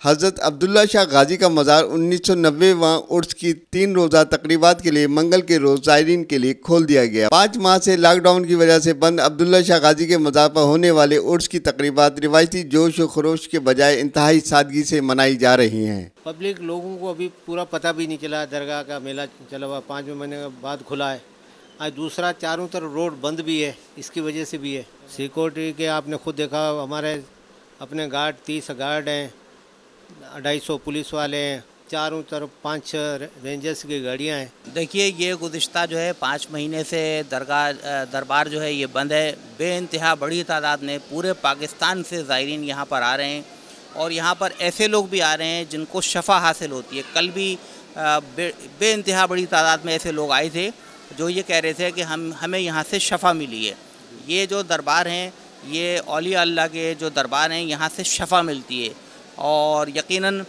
हजरत अब्दुल्ला शाह गाजी का मज़ार 1990वां उर्स की 3 रोज़ा तकरीबात के लिए मंगल के रोज़ ज़ायरीन के लिए खोल दिया गया। 5 माह से लॉकडाउन की वजह से बंद अब्दुल्ला शाह गाजी के मज़ार पर होने वाले उर्स की तकरीबात रिवायती जोश व खरोश के बजाय इंतहाई सादगी से मनाई जा रही हैं। पब्लिक लोगों को अभी पूरा पता भी नहीं चला, दरगाह का मेला चला हुआ 5 महीने के बाद खुला है। आज दूसरा चारों तरफ रोड बंद भी है, इसकी वजह से भी है। सिक्योरिटी के आपने खुद देखा, हमारे अपने गार्ड 30 गार्ड हैं, 250 पुलिस वाले हैं, चारों तरफ 5-6 रेंजर्स की गाड़ियां हैं। देखिए, ये गुज़िश्ता जो है 5 महीने से दरबार जो है ये बंद है। बेइंतहा बड़ी तादाद में पूरे पाकिस्तान से ज़ायरीन यहाँ पर आ रहे हैं और यहाँ पर ऐसे लोग भी आ रहे हैं जिनको शफ़ा हासिल होती है। कल भी बेइंतहा बड़ी तादाद में ऐसे लोग आए थे जो ये कह रहे थे कि हमें यहाँ से शफ़ा मिली है। ये जो दरबार हैं, ये औलिया अल्लाह के जो दरबार हैं, यहाँ से शफ़ा मिलती है और यकीनन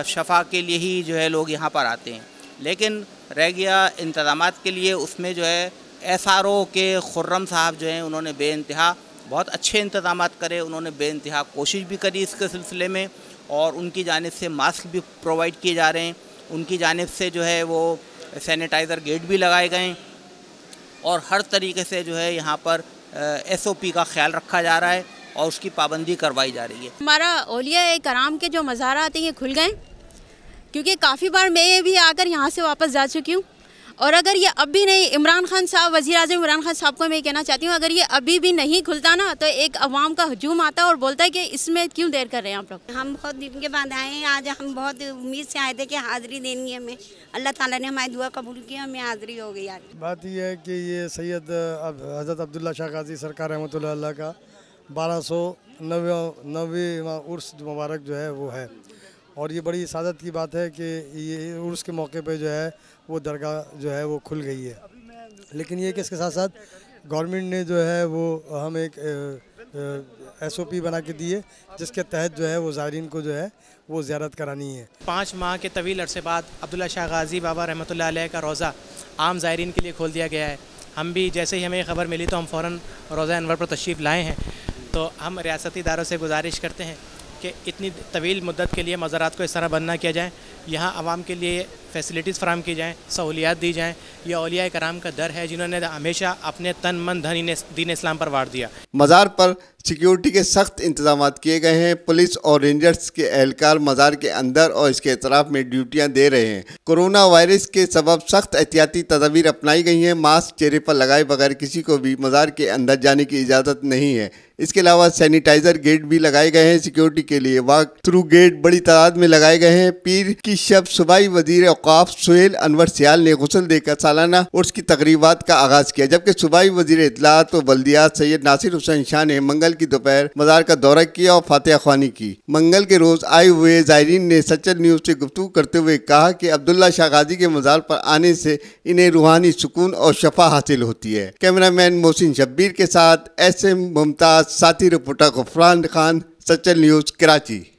शफ़ा के लिए ही जो है लोग यहाँ पर आते हैं। लेकिन रह गया इंतज़ामात के लिए, उसमें जो है SRO के खुर्रम साहब जो हैं उन्होंने बेइंतहा बहुत अच्छे इंतज़ामात करे, उन्होंने बेइंतहा कोशिश भी करी इसके सिलसिले में और उनकी जानिब से मास्क भी प्रोवाइड किए जा रहे हैं, उनकी जानिब से जो है वो सैनिटाइज़र गेट भी लगाए गए और हर तरीके से जो है यहाँ पर SOP का ख्याल रखा जा रहा है और उसकी पाबंदी करवाई जा रही है। हमारा औलिया कराम के जो मज़ारात हैं ये खुल गए, क्योंकि काफ़ी बार मैं भी आकर यहाँ से वापस जा चुकी हूँ और अगर ये अब भी नहीं, इमरान खान साहब, वज़ीर-ए-आज़म इमरान खान साहब को मैं कहना चाहती हूँ, अगर ये अभी भी नहीं खुलता ना तो एक अवाम का हजूम आता है और बोलता है कि इसमें क्यों देर कर रहे हैं आप लोग। हम बहुत दिन के बाद आए हैं, आज हम बहुत उम्मीद से आए थे कि हाज़िरी देनी है हमें। अल्लाह ताला ने हमारी दुआ कबूल की, हमें हाज़िरी हो गई। आज बात यह है कि ये सैयद हज़रत अब्दुल्ला शाह गाजी सरकार रहमतुल्लाह अलैह का 1290वां उर्स मुबारक जो है वो है और ये बड़ी सादत की बात है कि ये उर्स के मौके पे जो है वो दरगाह जो है वो खुल गई है। लेकिन ये कि इसके साथ साथ गवर्नमेंट ने जो है वो हम एक SOP बना के दी है जिसके तहत जो है वो ज़ायरीन को जो है वो ज़ियारत करानी है। 5 माह के तवील अरसे बाद अब्दुल्ला शाह गाजी बाबा रहमतुल्लाह अलैह का रोज़ा आम ज़ायरीन के लिए खोल दिया गया है। हम भी जैसे ही हमें खबर मिली तो हम फ़ौरन रोज़ा अनवर पर तशरीफ़ लाए हैं। तो हम रियासती इदारों से गुजारिश करते हैं कि इतनी तवील मुद्दत के लिए मज़ारात को इस तरह बंद ना किया जाए, यहाँ आवाम के लिए फ़ैसिलिटीज़ फ़राहम की जाएँ, सहूलियात दी जाएँ। यह औलिया कराम का दर है जिन्होंने हमेशा अपने तन मन धन दीन इस्लाम पर वार दिया। मज़ार पर सिक्योरिटी के सख्त इंतजामात किए गए हैं। पुलिस और रेंजर्स के एहलकार मज़ार के अंदर और इसके अतराफ में ड्यूटियां दे रहे हैं। कोरोना वायरस के सबब सख्त एहतियाती तदाबीर अपनाई गई हैं। मास्क चेहरे पर लगाए बगैर किसी को भी मज़ार के अंदर जाने की इजाज़त नहीं है। इसके अलावा सैनिटाइज़र गेट भी लगाए गए हैं। सिक्योरिटी के लिए वॉक थ्रू गेट बड़ी तादाद में लगाए गए हैं। पीर की शब सूबाई वज़ीर औक़ाफ़ सुहेल अनवर सियाल ने गुस्ल देकर सालाना उर्स की तकरीबात का आगाज़ किया, जबकि सूबाई वज़ीर इत्तलात व बल्दियात सैयद नासिर हुसैन शाह ने मंगल की दोपहर मज़ार का दौरा किया और फातिहा ख्वानी की। मंगल के रोज़ आए हुए ज़ायरीन ने सचल न्यूज़ से गुफ्तगू करते हुए कहा कि अब्दुल्ला शाह गाजी के मज़ार पर आने से इन्हें रूहानी सुकून और शफा हासिल होती है। कैमरामैन मोहसिन शब्बीर के साथ SM मुमताज़, साथी रिपोर्टर गफरान खान, सचल न्यूज़, कराची।